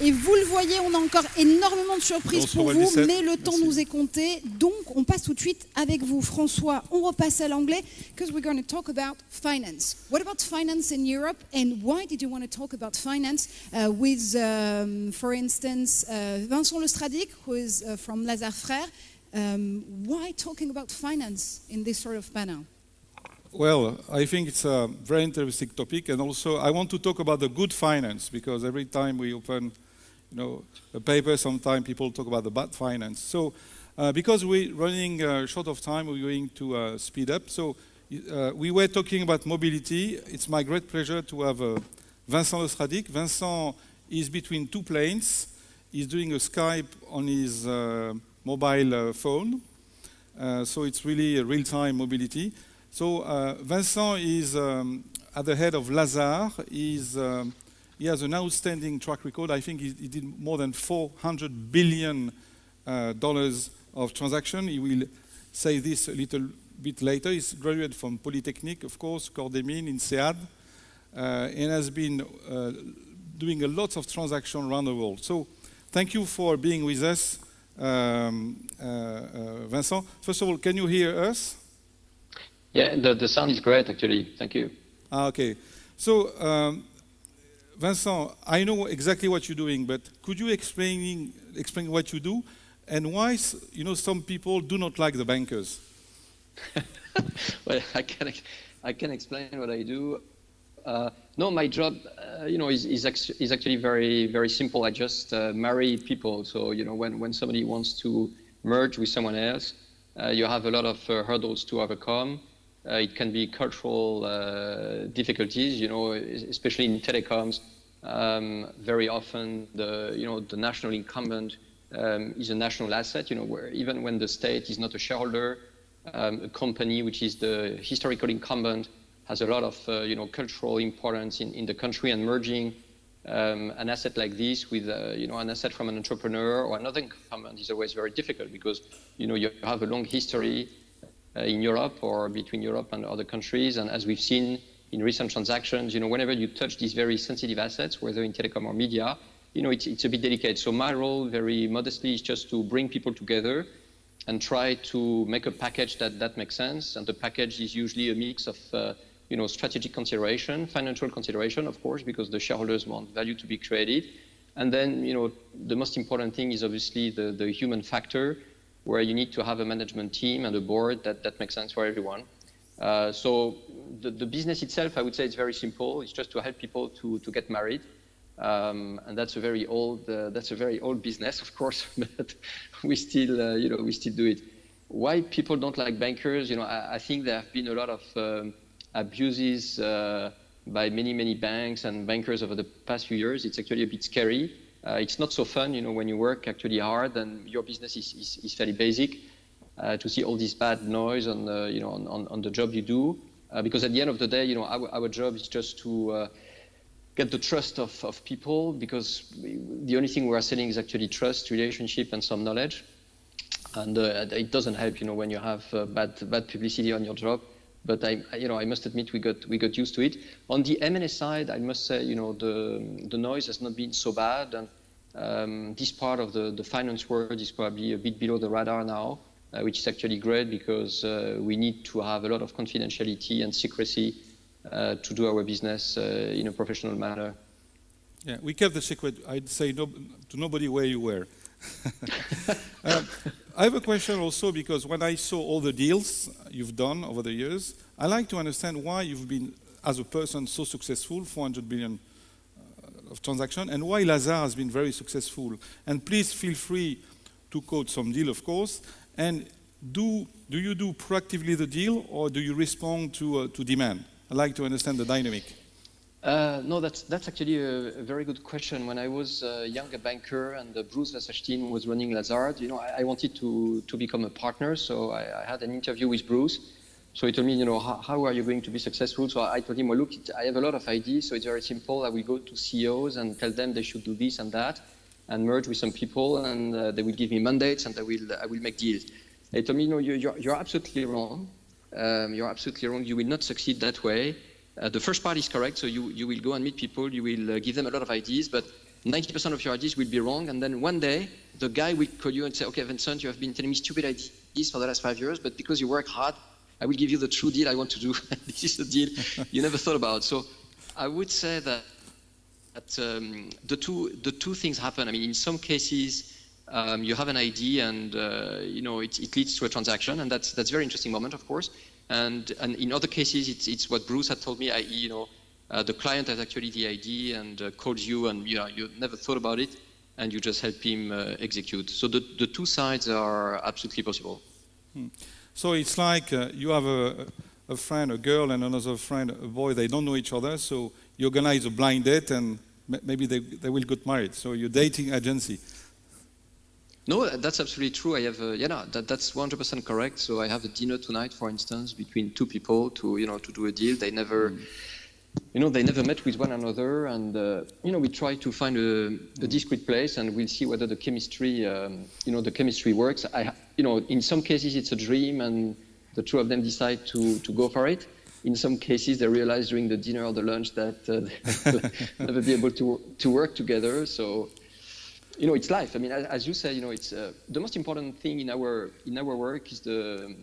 Et vous le voyez, on a encore énormément de surprises pour vous, mais le temps nous est compté. Donc, on passe tout de suite avec vous. François, on repasse à l'anglais, because we're going to talk about finance. What about finance in Europe, and why did you want to talk about finance with, for instance, Vincent Le Stradic, who is from Lazare Frères? Why talking about finance in this sort of panel? Well, I think it's a very interesting topic, and also I want to talk about the good finance, because every time we open, a paper, sometimes people talk about the bad finance. So, because we're running short of time, we're going to speed up. So, we were talking about mobility. It's my great pleasure to have Vincent Le Stradic. Vincent is between two planes. He's doing a Skype on his mobile phone. So it's really a real-time mobility. So Vincent is at the head of Lazare. He has an outstanding track record. I think he did more than $400 billion of transaction. He will say this a little bit later. He's graduated from Polytechnique, of course, Cordemine in SEAD, and has been doing a lot of transactions around the world. So thank you for being with us, Vincent. First of all, can you hear us? Yeah, the sound is great, actually. Thank you. Okay. So, Vincent, I know exactly what you're doing, but could you explain what you do and why, some people do not like the bankers? Well, I can explain what I do. No, my job, is actually very, very simple. I just marry people. So, when somebody wants to merge with someone else, you have a lot of hurdles to overcome. It can be cultural difficulties, especially in telecoms. Very often, the national incumbent is a national asset. Where even when the state is not a shareholder, a company which is the historical incumbent has a lot of cultural importance in the country, and merging an asset like this with an asset from an entrepreneur or another incumbent is always very difficult, because you have a long history in Europe or between Europe and other countries. And as we've seen in recent transactions, whenever you touch these very sensitive assets, whether in telecom or media, it's a bit delicate. So my role, very modestly, is just to bring people together and try to make a package that makes sense. And the package is usually a mix of strategic consideration, financial consideration, of course, because the shareholders want value to be created. And then, the most important thing is obviously the human factor, where you need to have a management team and a board that makes sense for everyone. So the business itself, I would say, it's very simple. It's just to help people to get married. And that's a very old business, of course, but we still do it. Why people don't like bankers? I think there have been a lot of abuses by many banks and bankers over the past few years. It's actually a bit scary. It's not so fun, when you work actually hard and your business is fairly basic, to see all this bad noise on the job you do. Because at the end of the day, our job is just to get the trust of people, because the only thing we are selling is actually trust, relationship, and some knowledge. And it doesn't help, when you have bad publicity on your job. But I must admit we got used to it. On the M&A side, I must say, the noise has not been so bad, and this part of the finance world is probably a bit below the radar now, which is actually great, because we need to have a lot of confidentiality and secrecy to do our business in a professional manner. Yeah, we kept the secret. I'd say to nobody where you were. I have a question also, because when I saw all the deals you've done over the years, I like to understand why you've been, as a person, so successful, 400 billion of transaction, and why Lazare has been very successful. And please feel free to quote some deal, of course. And do you do proactively the deal, or do you respond to demand? I'd like to understand the dynamic. No, that's actually a very good question. When I was a younger banker and Bruce Wasserstein was running Lazare, I wanted to become a partner. So I had an interview with Bruce. So he told me, how are you going to be successful? So I told him, well, look, I have a lot of ideas. So it's very simple. I will go to CEOs and tell them they should do this and that, and merge with some people, and they will give me mandates, and I will make deals. He told me, you're absolutely wrong. You're absolutely wrong. You will not succeed that way. The first part is correct. So you will go and meet people. You will give them a lot of ideas, but 90% of your ideas will be wrong, and then one day the guy will call you and say, okay, Vincent, you have been telling me stupid ideas for the last 5 years, but because you work hard, I will give you the true deal I want to do. This is the deal you never thought about. So I would say that the two things happen. I mean, in some cases, you have an idea and it leads to a transaction, and that's a very interesting moment, of course. And in other cases, it's what Bruce had told me, i.e., the client has actually the idea and calls you, and you never thought about it, and you just help him execute. So the two sides are absolutely possible. So it's like you have a friend, a girl, and another friend, a boy. They don't know each other, so you organize a blind date, and maybe they will get married. So you're dating agency. No, that's absolutely true. I have, that's 100% correct. So I have a dinner tonight, for instance, between two people to do a deal. They never, they never met with one another, and we try to find a discrete place, and we'll see whether the chemistry works. In some cases it's a dream, and the two of them decide to go for it. In some cases, they realize during the dinner or the lunch that they'll never be able to work together. So. It's life. I mean, as you say, it's the most important thing in our work is the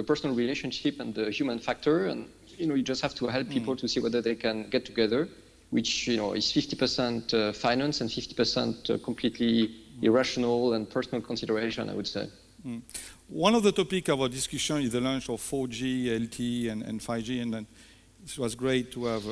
personal relationship and the human factor, and you just have to help people to see whether they can get together, which is 50% finance and 50% completely irrational and personal consideration, I would say. One of the topics of our discussion is the launch of 4G, LTE, and 5G, and then it was great to have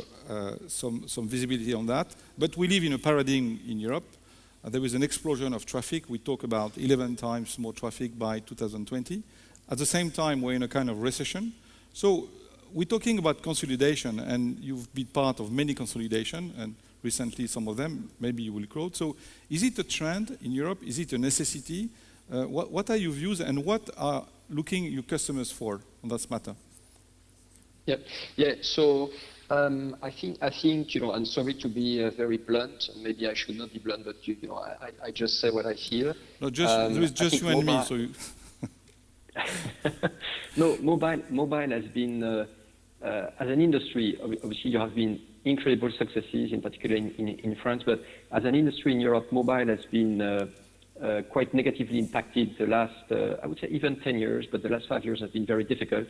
some visibility on that. But we live in a paradigm in Europe. There is an explosion of traffic. We talk about 11 times more traffic by 2020. At the same time, we're in a kind of recession. So we're talking about consolidation, and you've been part of many consolidation, and recently some of them, maybe you will quote. So is it a trend in Europe? Is it a necessity? What are your views, and what are looking your customers for on that matter? Yeah. So I think, I'm sorry to be very blunt. Maybe I should not be blunt, but I just say what I feel. No, there is just you and me. So no, mobile has been as an industry. Obviously, you have been incredible successes, in particular in France. But as an industry in Europe, mobile has been quite negatively impacted the last, I would say, even 10 years. But the last 5 years have been very difficult.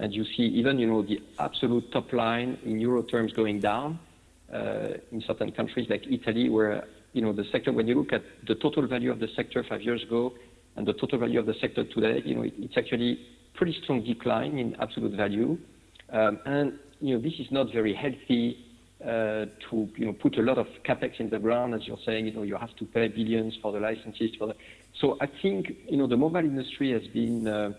And you see even, the absolute top line in euro terms going down in certain countries like Italy, where, the sector, when you look at the total value of the sector 5 years ago and the total value of the sector today, it's actually pretty strong decline in absolute value. And, this is not very healthy to, put a lot of capex in the ground, as you're saying, you have to pay billions for the licenses. So I think, the mobile industry has been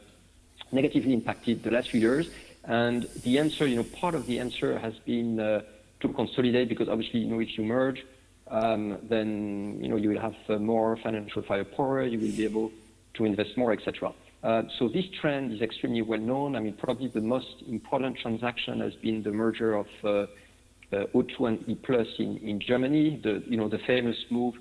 negatively impacted the last few years, and the answer, part of the answer has been to consolidate, because obviously, if you merge, then you will have more financial firepower, you will be able to invest more, etc. So this trend is extremely well known. I mean, probably the most important transaction has been the merger of O2 and E+ in Germany, the famous move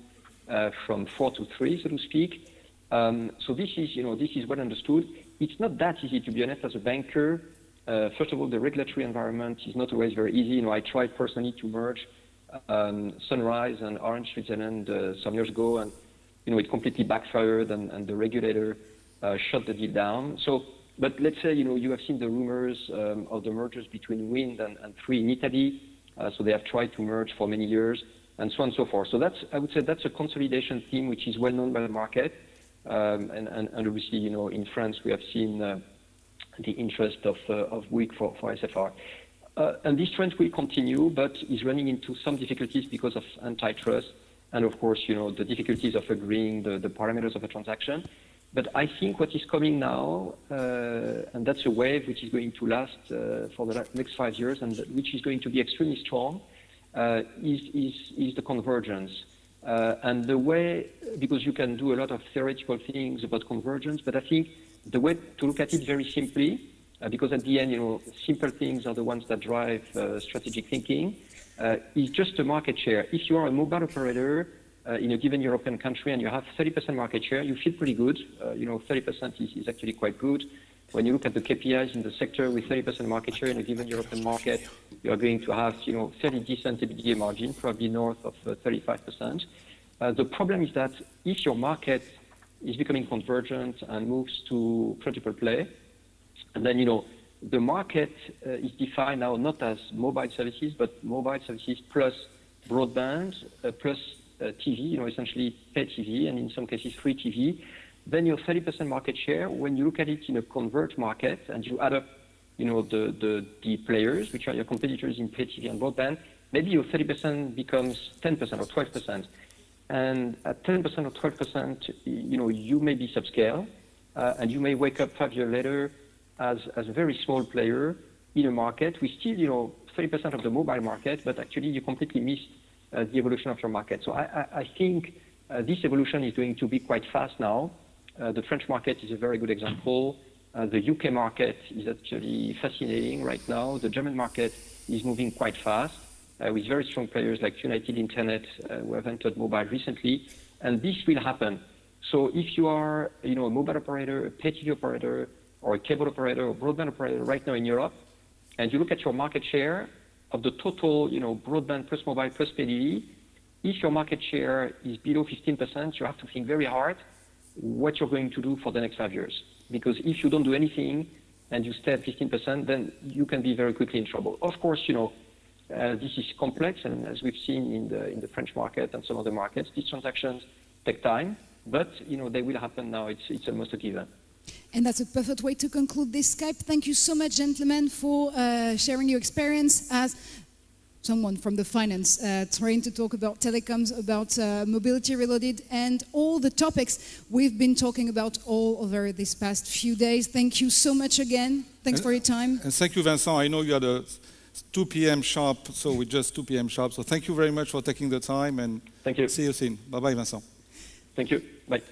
from 4 to 3, so to speak. So this is well understood. It's not that easy, to be honest, as a banker. First of all, the regulatory environment is not always very easy. I tried personally to merge Sunrise and Orange Switzerland some years ago, and it completely backfired, and the regulator shut the deal down. So, but let's say you have seen the rumors of the mergers between Wind and Free in Italy. So they have tried to merge for many years, and so on and so forth. So I would say that's a consolidation theme which is well known by the market. And obviously, in France, we have seen the interest of Bouygues for SFR. And this trend will continue, but is running into some difficulties because of antitrust and, of course, the difficulties of agreeing the parameters of a transaction. But I think what is coming now, and that's a wave which is going to last for the next 5 years, and which is going to be extremely strong, is the convergence. And the way, because you can do a lot of theoretical things about convergence, but I think the way to look at it very simply, because at the end, simple things are the ones that drive strategic thinking, is just a market share. If you are a mobile operator in a given European country and you have 30% market share, you feel pretty good. 30% is actually quite good. when you look at the KPIs in the sector with 30% market share in a given European market, you are going to have, fairly decent EBITDA margin, probably north of 35%. The problem is that if your market is becoming convergent and moves to triple play, and then, the market is defined now not as mobile services, but mobile services plus broadband, plus TV, essentially pay TV, and in some cases free TV. Then your 30% market share, when you look at it in a converged market and you add up, the players, which are your competitors in pay TV and broadband, maybe your 30% becomes 10% or 12%. And at 10% or 12%, you may be subscale, and you may wake up 5 years later as a very small player in a market with still, 30% of the mobile market, but actually you completely missed the evolution of your market. So I think this evolution is going to be quite fast now. The French market is a very good example. The UK market is actually fascinating right now. The German market is moving quite fast with very strong players like United Internet who have entered mobile recently. And this will happen. So if you are a mobile operator, a pay TV operator, or a cable operator or broadband operator right now in Europe, and you look at your market share of the total broadband plus mobile plus pay TV, if your market share is below 15%, you have to think very hard what you're going to do for the next 5 years. Because if you don't do anything and you stay at 15%, then you can be very quickly in trouble. Of course, this is complex, and as we've seen in the French market and some other markets, these transactions take time, but they will happen now. It's almost a given. And that's a perfect way to conclude this Skype. Thank you so much, gentlemen, for sharing your experience as someone from the finance, trying to talk about telecoms, about mobility reloaded, and all the topics we've been talking about all over this past few days. Thank you so much again. Thanks for your time. And thank you, Vincent. I know you had a 2 p.m. sharp, so we're just 2 p.m. sharp. So thank you very much for taking the time, and thank you. See you soon. Bye-bye, Vincent. Thank you. Bye.